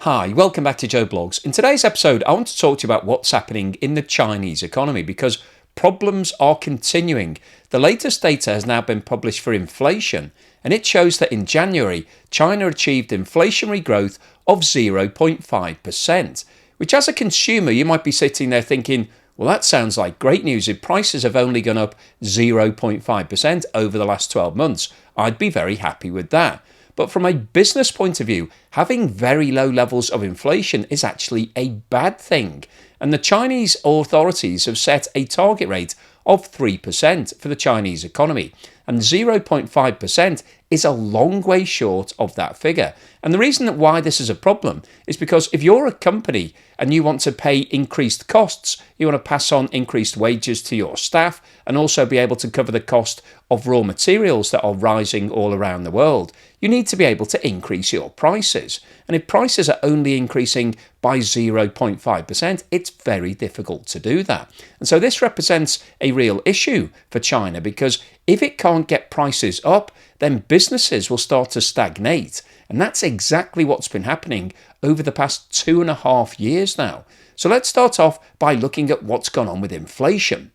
Hi, welcome back to Joe Blogs. In today's episode, I want to talk to you about what's happening in the Chinese economy because problems are continuing. The latest data has now been published for inflation, and it shows that in January, China achieved inflationary growth of 0.5%, which as a consumer, you might be sitting there thinking, well, that sounds like great news. If prices have only gone up 0.5% over the last 12 months, I'd be very happy with that. But from a business point of view, having very low levels of inflation is actually a bad thing. And the Chinese authorities have set a target rate of 3% for the Chinese economy. And 0.5% is a long way short of that figure. And the reason why this is a problem is because if you're a company and you want to pay increased costs, you want to pass on increased wages to your staff and also be able to cover the cost of raw materials that are rising all around the world, you need to be able to increase your prices. And if prices are only increasing by 0.5%, it's very difficult to do that. And so this represents a real issue for China because if it can't get prices up, then businesses will start to stagnate. And that's exactly what's been happening over the past 2.5 years now. So let's start off by looking at what's gone on with inflation.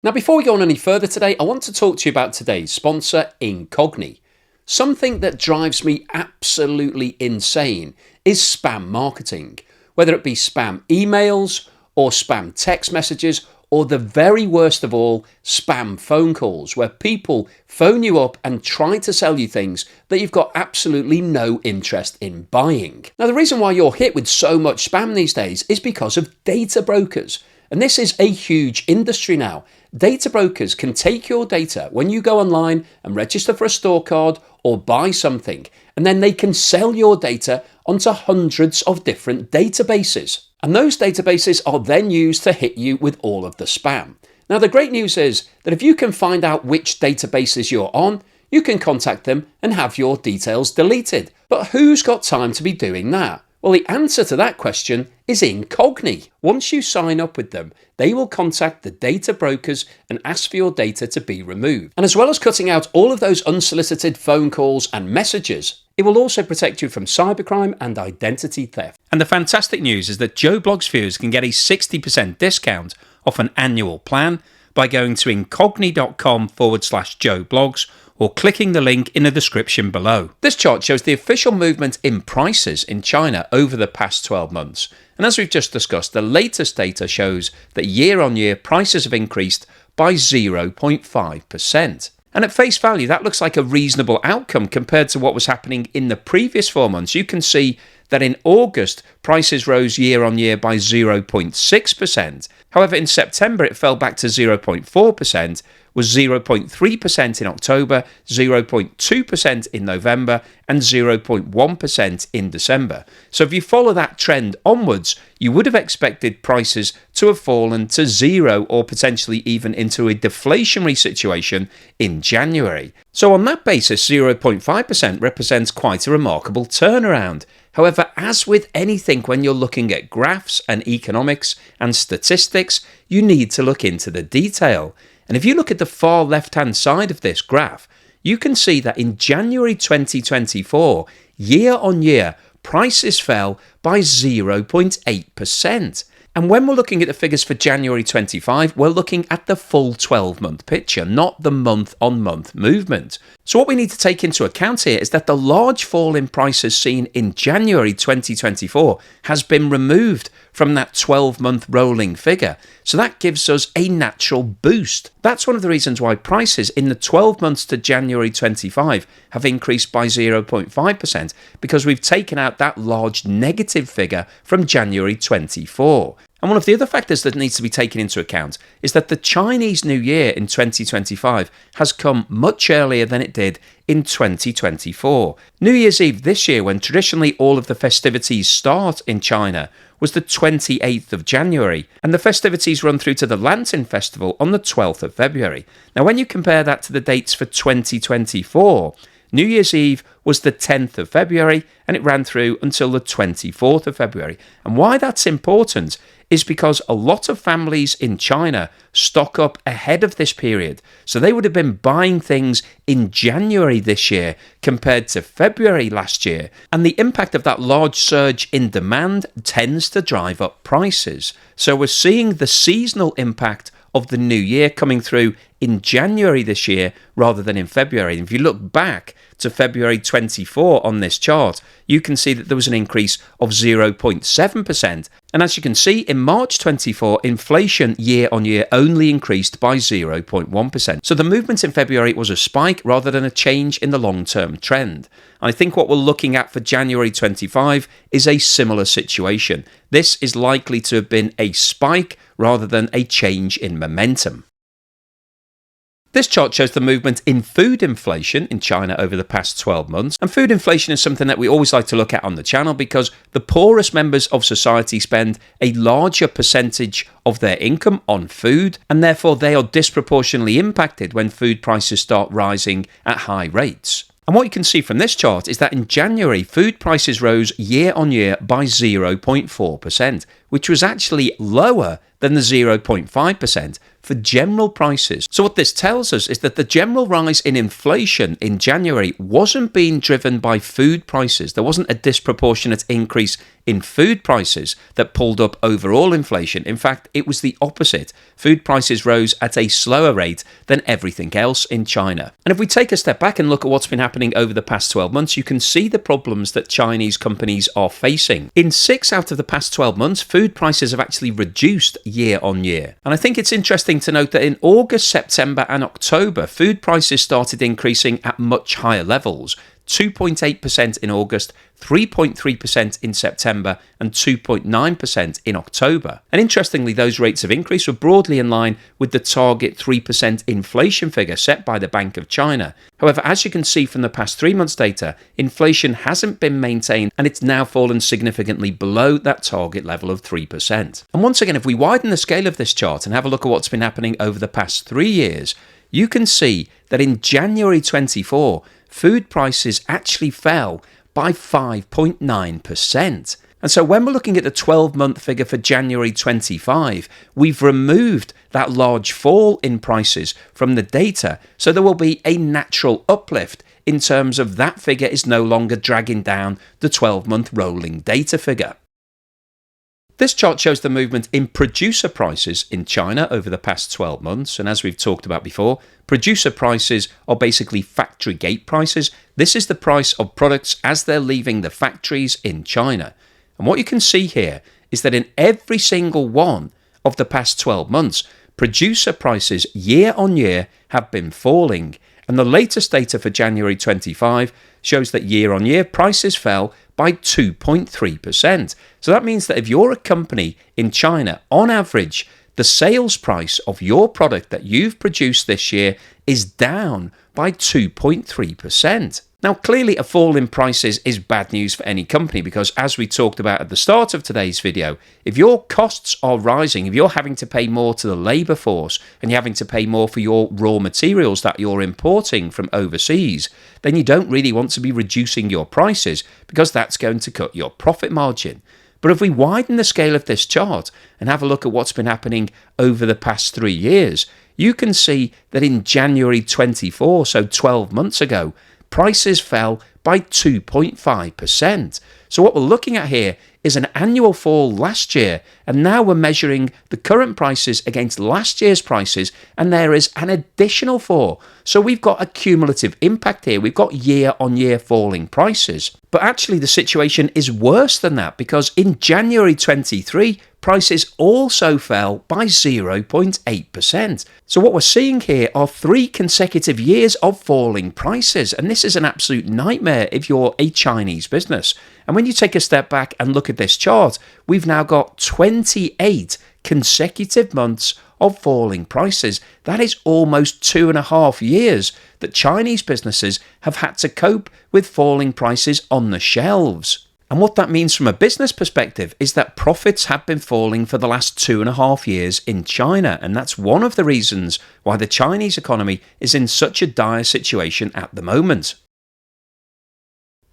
Now, before we go on any further today, I want to talk to you about today's sponsor, Incurring. Something that drives me absolutely insane is spam marketing, whether it be spam emails or spam text messages or the very worst of all, spam phone calls, where people phone you up and try to sell you things that you've got absolutely no interest in buying. Now, the reason why you're hit with so much spam these days is because of data brokers. And this is a huge industry now. Data brokers can take your data when you go online and register for a store card or buy something, and then they can sell your data onto hundreds of different databases. And those databases are then used to hit you with all of the spam. Now, the great news is that if you can find out which databases you're on, you can contact them and have your details deleted. But who's got time to be doing that? Well, the answer to that question is Incurring. Once you sign up with them, they will contact the data brokers and ask for your data to be removed. And as well as cutting out all of those unsolicited phone calls and messages, it will also protect you from cybercrime and identity theft. And the fantastic news is that Joe Blogs viewers can get a 60% discount off an annual plan by going to incurring.com/Joe Blogs or clicking the link in the description below. This chart shows the official movement in prices in China over the past 12 months. And as we've just discussed, the latest data shows that year on year prices have increased by 0.5%. And at face value, that looks like a reasonable outcome compared to what was happening in the previous 4 months. You can see that in August, prices rose year on year by 0.6%. However, in September, it fell back to 0.4%, was 0.3% in October, 0.2% in November, and 0.1% in December. So if you follow that trend onwards, you would have expected prices to have fallen to zero or potentially even into a deflationary situation in January. So on that basis, 0.5% represents quite a remarkable turnaround. However, as with anything when you're looking at graphs and economics and statistics, you need to look into the detail. And if you look at the far left-hand side of this graph, you can see that in January 2024, year on year, prices fell by 0.8%. And when we're looking at the figures for January 25, we're looking at the full 12-month picture, not the month-on-month movement. So what we need to take into account here is that the large fall in prices seen in January 2024 has been removed from that 12-month rolling figure. So that gives us a natural boost. That's one of the reasons why prices in the 12 months to January 25 have increased by 0.5%, because we've taken out that large negative figure from January 24. And one of the other factors that needs to be taken into account is that the Chinese New Year in 2025 has come much earlier than it did in 2024. New Year's Eve this year, when traditionally all of the festivities start in China, was the 28th of January, and the festivities run through to the Lantern Festival on the 12th of February. Now, when you compare that to the dates for 2024, New Year's Eve was the 10th of February and it ran through until the 24th of February. And why that's important is because a lot of families in China stock up ahead of this period. So they would have been buying things in January this year compared to February last year. And the impact of that large surge in demand tends to drive up prices. So we're seeing the seasonal impact of the new year coming through in January this year rather than in February. And if you look back to February 24 on this chart, you can see that there was an increase of 0.7%. And as you can see, in March 24, inflation year on year only increased by 0.1%. So the movement in February was a spike rather than a change in the long-term trend. And I think what we're looking at for January 25 is a similar situation. This is likely to have been a spike rather than a change in momentum. This chart shows the movement in food inflation in China over the past 12 months. And food inflation is something that we always like to look at on the channel because the poorest members of society spend a larger percentage of their income on food, and therefore they are disproportionately impacted when food prices start rising at high rates. And what you can see from this chart is that in January, food prices rose year on year by 0.4%, which was actually lower than the 0.5% for general prices. So what this tells us is that the general rise in inflation in January wasn't being driven by food prices. There wasn't a disproportionate increase in food prices that pulled up overall inflation. In fact, it was the opposite. Food prices rose at a slower rate than everything else in China. And if we take a step back and look at what's been happening over the past 12 months, you can see the problems that Chinese companies are facing. In 6 out of the past 12 months, food prices have actually reduced year on year. And I think it's interesting to note that in August, September and October, food prices started increasing at much higher levels. 2.8% in August, 3.3% in September and 2.9% in October. And interestingly, those rates of increase were broadly in line with the target 3% inflation figure set by the Bank of China. However, as you can see from the past 3 months' data, inflation hasn't been maintained and it's now fallen significantly below that target level of 3%. And once again, if we widen the scale of this chart and have a look at what's been happening over the past 3 years, you can see that in January 24, food prices actually fell by 5.9%. And so when we're looking at the 12-month figure for January 25, we've removed that large fall in prices from the data, so there will be a natural uplift in terms of that figure is no longer dragging down the 12-month rolling data figure. This chart shows the movement in producer prices in China over the past 12 months. And as we've talked about before, producer prices are basically factory gate prices. This is the price of products as they're leaving the factories in China. And what you can see here is that in every single one of the past 12 months, producer prices year on year have been falling. And the latest data for January 25 shows that year on year prices fell by 2.3%. So that means that if you're a company in China, on average, the sales price of your product that you've produced this year is down by 2.3%. Now, clearly a fall in prices is bad news for any company because, as we talked about at the start of today's video, if your costs are rising, if you're having to pay more to the labour force and you're having to pay more for your raw materials that you're importing from overseas, then you don't really want to be reducing your prices because that's going to cut your profit margin. But if we widen the scale of this chart and have a look at what's been happening over the past 3 years, you can see that in January 24, so 12 months ago, prices fell by 2.5%. So what we're looking at here is an annual fall last year, and now we're measuring the current prices against last year's prices, and there is an additional fall. So we've got a cumulative impact here. We've got year-on-year falling prices. But actually the situation is worse than that because in January 23, prices also fell by 0.8%. So what we're seeing here are 3 consecutive years of falling prices, and this is an absolute nightmare if you're a Chinese business. And when you take a step back and look at this chart, we've now got 28 consecutive months of falling prices. That is almost 2.5 years that Chinese businesses have had to cope with falling prices on the shelves. And what that means from a business perspective is that profits have been falling for the last 2.5 years in China. And that's one of the reasons why the Chinese economy is in such a dire situation at the moment.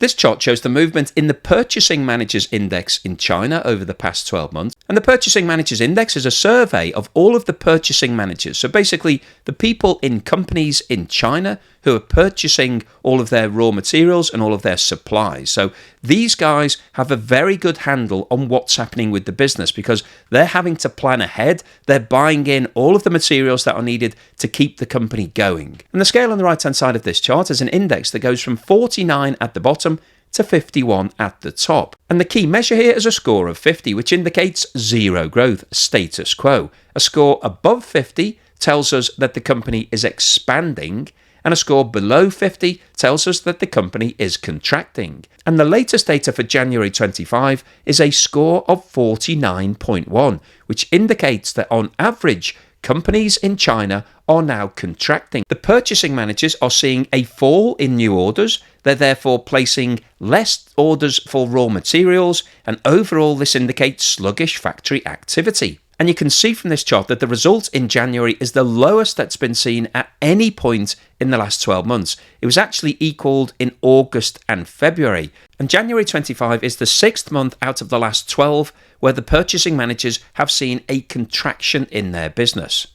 This chart shows the movement in the Purchasing Managers Index in China over the past 12 months. And the Purchasing Managers Index is a survey of all of the purchasing managers. So basically, the people in companies in China who are purchasing all of their raw materials and all of their supplies. So these guys have a very good handle on what's happening with the business because they're having to plan ahead. They're buying in all of the materials that are needed to keep the company going. And the scale on the right-hand side of this chart is an index that goes from 49 at the bottom to 51 at the top. And the key measure here is a score of 50, which indicates zero growth, status quo. A score above 50 tells us that the company is expanding, and a score below 50 tells us that the company is contracting. And the latest data for January 25 is a score of 49.1, which indicates that on average, companies in China are now contracting. The purchasing managers are seeing a fall in new orders. They're therefore placing less orders for raw materials, and overall this indicates sluggish factory activity. And you can see from this chart that the result in January is the lowest that's been seen at any point in the last 12 months. It was actually equalled in August and February. And January 25 is the 6th month out of the last 12 where the purchasing managers have seen a contraction in their business.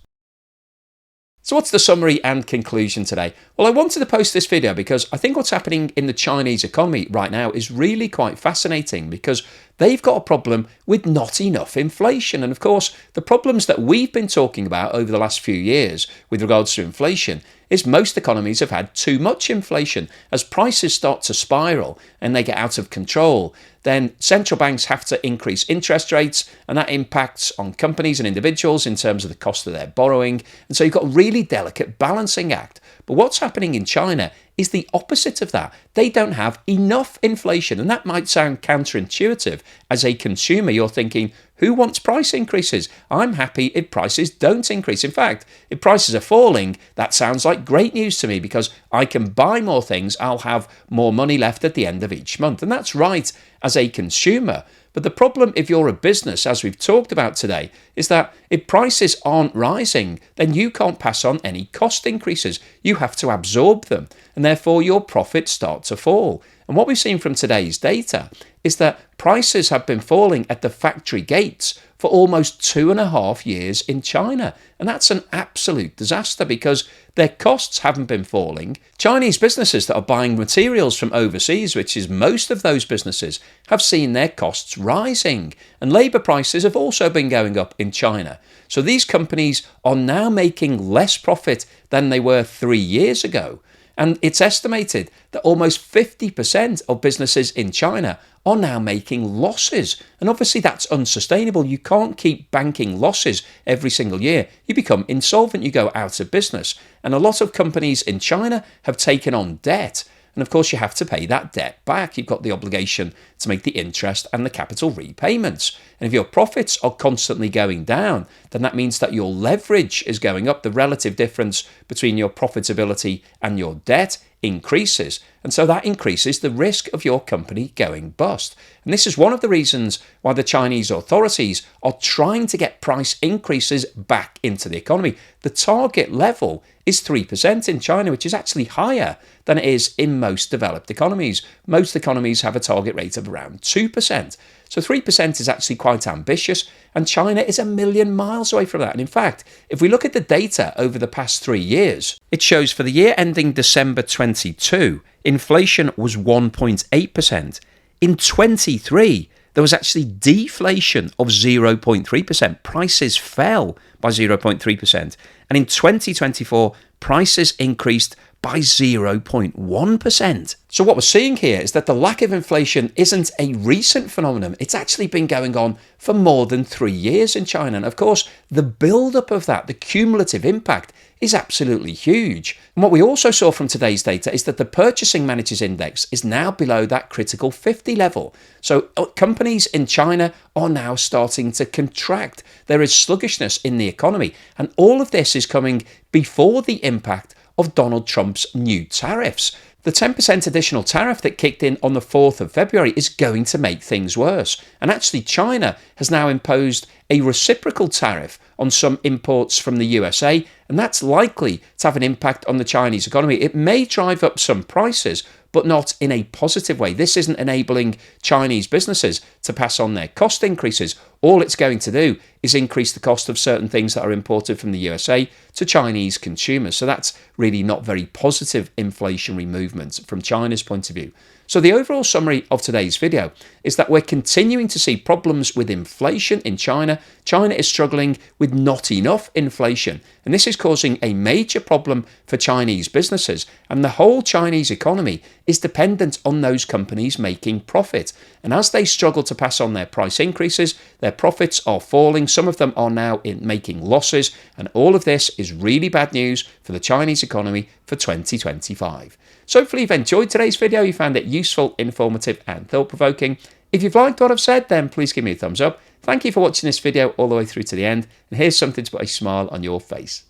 So what's the summary and conclusion today? Well, I wanted to post this video because I think what's happening in the Chinese economy right now is really quite fascinating because they've got a problem with not enough inflation. And of course, the problems that we've been talking about over the last few years with regards to inflation is most economies have had too much inflation. As prices start to spiral and they get out of control, then central banks have to increase interest rates, and that impacts on companies and individuals in terms of the cost of their borrowing. And so you've got a really delicate balancing act. But what's happening in China is the opposite of that. They don't have enough inflation, and that might sound counterintuitive. As a consumer, you're thinking, who wants price increases? I'm happy if prices don't increase. In fact, if prices are falling, that sounds like great news to me because I can buy more things, I'll have more money left at the end of each month. And that's right as a consumer. But the problem if you're a business, as we've talked about today, is that if prices aren't rising, then you can't pass on any cost increases. You have to absorb them, and therefore your profits start to fall. And what we've seen from today's data is that prices have been falling at the factory gates for almost 2.5 years in China. And that's an absolute disaster because their costs haven't been falling. Chinese businesses that are buying materials from overseas, which is most of those businesses, have seen their costs rising. And labour prices have also been going up in China. So these companies are now making less profit than they were 3 years ago. And it's estimated that almost 50% of businesses in China are now making losses. And obviously that's unsustainable. You can't keep banking losses every single year. You become insolvent, you go out of business. And a lot of companies in China have taken on debt. And of course, you have to pay that debt back. You've got the obligation to make the interest and the capital repayments. And if your profits are constantly going down, then that means that your leverage is going up. The relative difference between your profitability and your debt increases. And so that increases the risk of your company going bust. And this is one of the reasons why the Chinese authorities are trying to get price increases back into the economy. The target level is 3% in China, which is actually higher than it is in most developed economies. Most economies have a target rate of around 2%. So 3% is actually quite ambitious, and China is a million miles away from that. And in fact, if we look at the data over the past 3 years, it shows for the year ending December 22, inflation was 1.8%. In 23, there was actually deflation of 0.3%. Prices fell by 0.3%. And in 2024, prices increased by 0.1%. So what we're seeing here is that the lack of inflation isn't a recent phenomenon. It's actually been going on for more than 3 years in China. And of course, the build-up of that, the cumulative impact, is absolutely huge. And what we also saw from today's data is that the Purchasing Managers Index is now below that critical 50 level. So companies in China are now starting to contract. There is sluggishness in the economy. And all of this is coming before the impact of Donald Trump's new tariffs. The 10% additional tariff that kicked in on the 4th of February is going to make things worse. And actually, China has now imposed a reciprocal tariff on some imports from the USA, and that's likely to have an impact on the Chinese economy. It may drive up some prices, but not in a positive way. This isn't enabling Chinese businesses to pass on their cost increases. All it's going to do is increase the cost of certain things that are imported from the USA to Chinese consumers. So that's really not very positive inflationary movement from China's point of view. So the overall summary of today's video is that we're continuing to see problems with inflation in China. China is struggling with not enough inflation, and this is causing a major problem for Chinese businesses, and the whole Chinese economy is dependent on those companies making profit. And as they struggle to pass on their price increases, their profits are falling. Some of them are now making losses, and all of this is really bad news for the Chinese economy for 2025. So hopefully you've enjoyed today's video, you found it useful, informative and thought-provoking. If you've liked what I've said, then please give me a thumbs up. Thank you for watching this video all the way through to the end, and here's something to put a smile on your face.